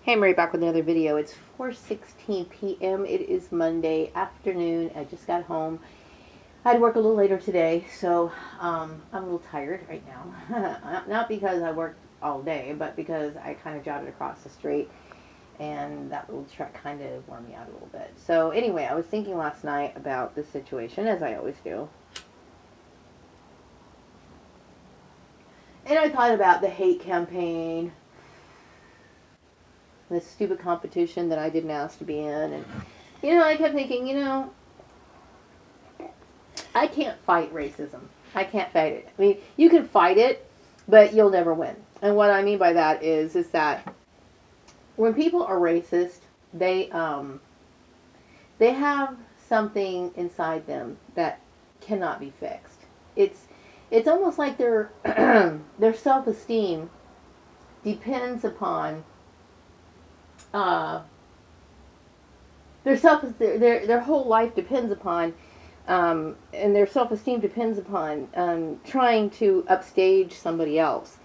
Hey, I'm right back with another video. It's 4:16 p.m. It is Monday afternoon. I just got home. I had to work a little later today, so I'm a little tired right now. Not because I worked all day, but because I kind of jotted across the street, and that little truck kind of wore me out a little bit. So anyway, I was thinking last night about this situation, as I always do. And I thought about the hate campaign, this stupid competition that I didn't ask to be in, and I kept thinking, I can't fight racism. I can't fight it. I mean, you can fight it, but you'll never win. And what I mean by that is that when people are racist, they have something inside them that cannot be fixed. It's almost like their their self-esteem depends upon their whole life depends upon and their self-esteem depends upon trying to upstage somebody else.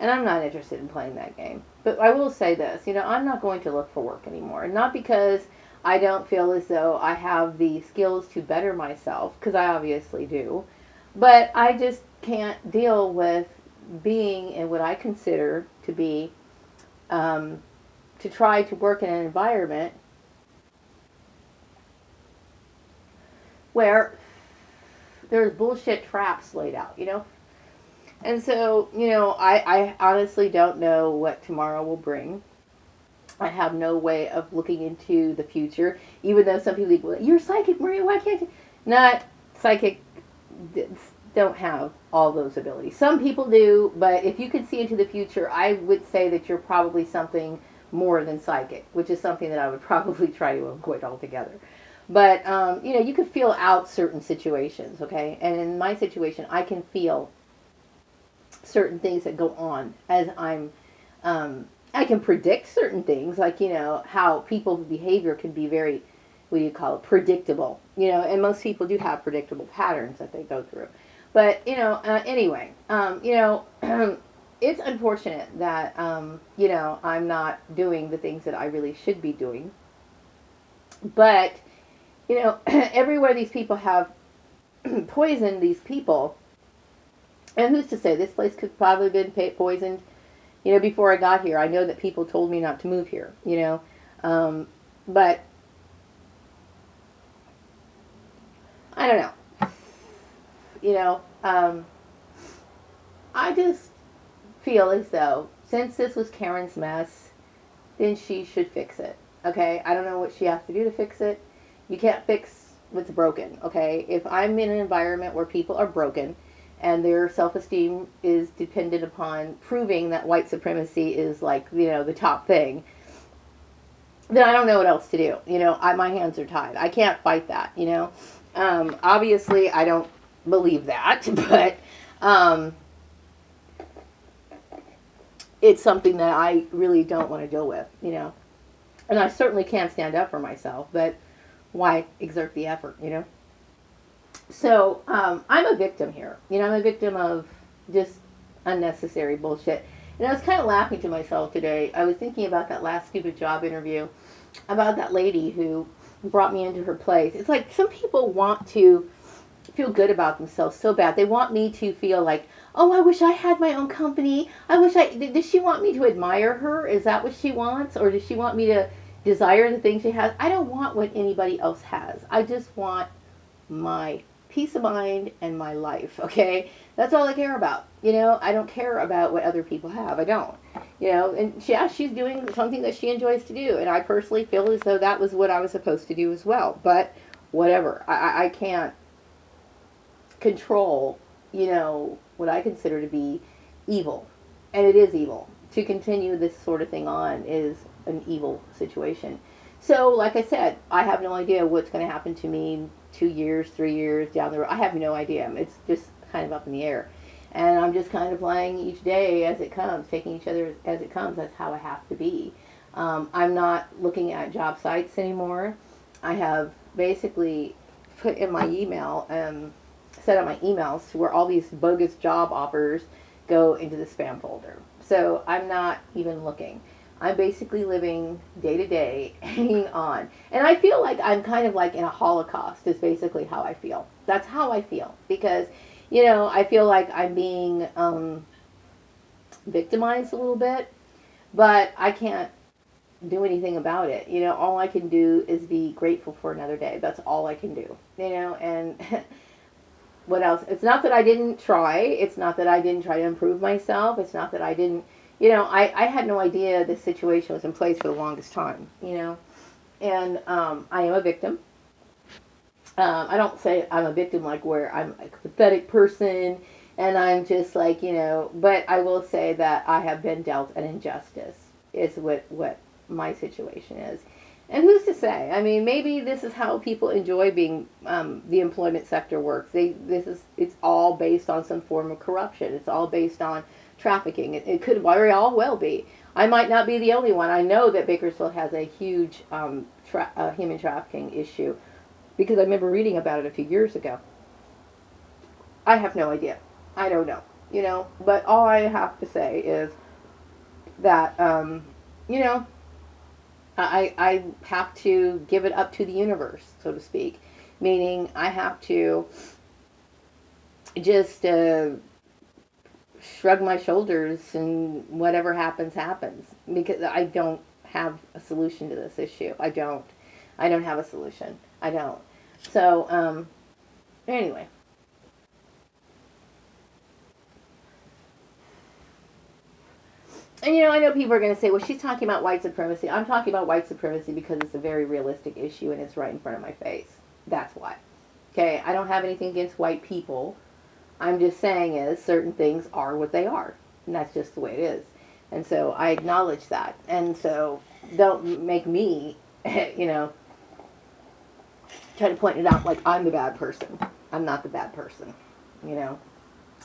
And I'm not interested in playing that game. But I will say this, I'm not going to look for work anymore. Not because I don't feel as though I have the skills to better myself, because I obviously do. But I just can't deal with being in what I consider to be, to try to work in an environment where there's bullshit traps laid out. And so, I honestly don't know what tomorrow will bring. I have no way of looking into the future, even though some people go, "You're psychic, Maria, why can't you?" Not psychic, don't have all those abilities. Some people do, but if you can see into the future, I would say that you're probably something more than psychic, which is something that I would probably try to avoid altogether. But, you can feel out certain situations, okay? And in my situation, I can feel certain things that go on as I can predict certain things, like, how people's behavior can be very, what do you call it, predictable. And most people do have predictable patterns that they go through. But, anyway, it's unfortunate that, I'm not doing the things that I really should be doing. But, everywhere these people have poisoned these people, and who's to say this place could probably have been poisoned, before I got here. I know that people told me not to move here, but I don't know. I just feel as though since this was Karen's mess, then she should fix it. Okay, I don't know what she has to do to fix it. You can't fix what's broken. Okay, if I'm in an environment where people are broken and their self-esteem is dependent upon proving that white supremacy is like, the top thing, then I don't know what else to do. My hands are tied. I can't fight that, obviously I don't believe that, but it's something that I really don't want to deal with, and I certainly can't stand up for myself, but why exert the effort, So, I'm a victim here. I'm a victim of just unnecessary bullshit. And I was kind of laughing to myself today. I was thinking about that last stupid job interview, about that lady who brought me into her place. It's like some people want to feel good about themselves so bad. They want me to feel like, oh, I wish I had my own company. Does she want me to admire her? Is that what she wants? Or does she want me to desire the things she has? I don't want what anybody else has. I just want my peace of mind and my life, okay? That's all I care about. I don't care about what other people have. I don't. And she's doing something that she enjoys to do, and I personally feel as though that was what I was supposed to do as well. But whatever. I can't control, what I consider to be evil. And it is evil. To continue this sort of thing on is an evil situation. So, like I said, I have no idea what's going to happen to me 2 years, 3 years down the road. I have no idea. It's just kind of up in the air. And I'm just kind of playing each day as it comes, taking each other as it comes. That's how I have to be. I'm not looking at job sites anymore. I have basically put in my email, set up my emails to where all these bogus job offers go into the spam folder. So I'm not even looking. I'm basically living day to day, hanging on. And I feel like I'm kind of like in a holocaust is basically how I feel. That's how I feel. Because, I feel like I'm being victimized a little bit, but I can't do anything about it. All I can do is be grateful for another day. That's all I can do. And what else? It's not that I didn't try. It's not that I didn't try to improve myself. It's not that I didn't, I had no idea this situation was in place for the longest time, and I am a victim. I don't say I'm a victim like where I'm a pathetic person and I'm just like, but I will say that I have been dealt an injustice is what my situation is. And who's to say? I mean, maybe this is how people enjoy being the employment sector works. It's all based on some form of corruption. It's all based on trafficking. It could very all well be. I might not be the only one. I know that Bakersfield has a huge human trafficking issue because I remember reading about it a few years ago. I have no idea. I don't know. But all I have to say is that, I have to give it up to the universe, so to speak. Meaning I have to just shrug my shoulders and whatever happens, happens. Because I don't have a solution to this issue. I don't have a solution. I don't. So, anyway. And I know people are going to say, well, she's talking about white supremacy. I'm talking about white supremacy because it's a very realistic issue and it's right in front of my face. That's why. Okay, I don't have anything against white people. I'm just saying is certain things are what they are. And that's just the way it is. And so I acknowledge that. And so don't make me, try to point it out like I'm the bad person. I'm not the bad person,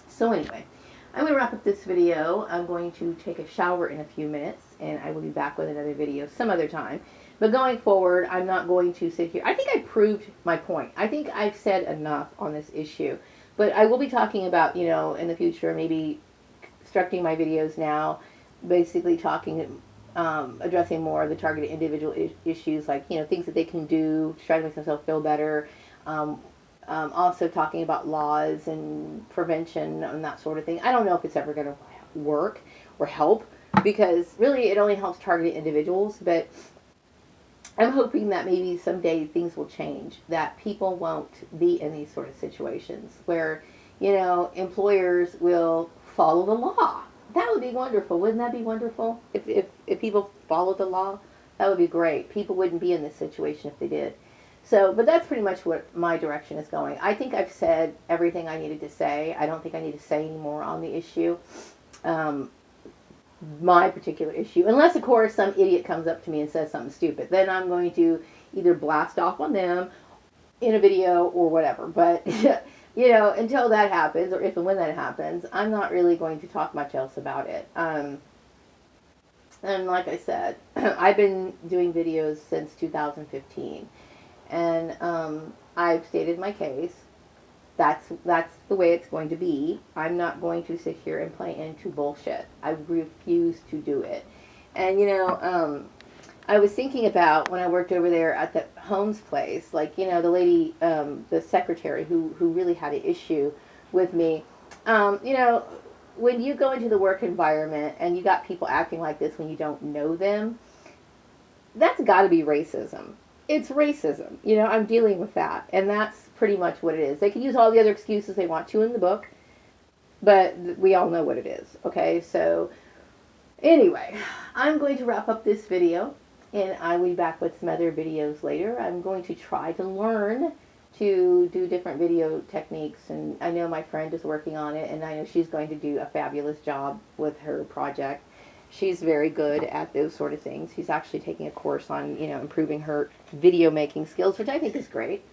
So anyway. I'm going to wrap up this video. I'm going to take a shower in a few minutes, and I will be back with another video some other time. But going forward, I'm not going to sit here. I think I proved my point. I think I've said enough on this issue. But I will be talking about, in the future, maybe structuring my videos now, basically talking, addressing more of the targeted individual issues, like, things that they can do to try to make themselves feel better. Also talking about laws and prevention and that sort of thing. I don't know if it's ever going to work or help because really it only helps targeted individuals, but I'm hoping that maybe someday things will change, that people won't be in these sort of situations where, employers will follow the law. That would be wonderful. Wouldn't that be wonderful? If people follow the law, that would be great. People wouldn't be in this situation if they did. So, but that's pretty much what my direction is going. I think I've said everything I needed to say. I don't think I need to say any more on the issue, my particular issue. Unless, of course, some idiot comes up to me and says something stupid. Then I'm going to either blast off on them in a video or whatever. But, until that happens, or if and when that happens, I'm not really going to talk much else about it. And like I said, I've been doing videos since 2015. And I've stated my case. That's the way it's going to be. I'm not going to sit here and play into bullshit. I refuse to do it. And I was thinking about when I worked over there at the Holmes place, like the lady, the secretary who really had an issue with me. When you go into the work environment and you got people acting like this when you don't know them, that's got to be racism. It's racism. I'm dealing with that. And that's pretty much what it is. They can use all the other excuses they want to in the book, but we all know what it is. Okay, so anyway, I'm going to wrap up this video, and I will be back with some other videos later. I'm going to try to learn to do different video techniques, and I know my friend is working on it, and I know she's going to do a fabulous job with her project. She's very good at those sort of things. She's actually taking a course on, improving her video making skills, which I think is great.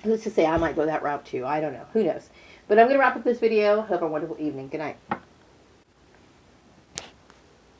Who's to say I might go that route too? I don't know. Who knows? But I'm going to wrap up this video. Have a wonderful evening. Good night.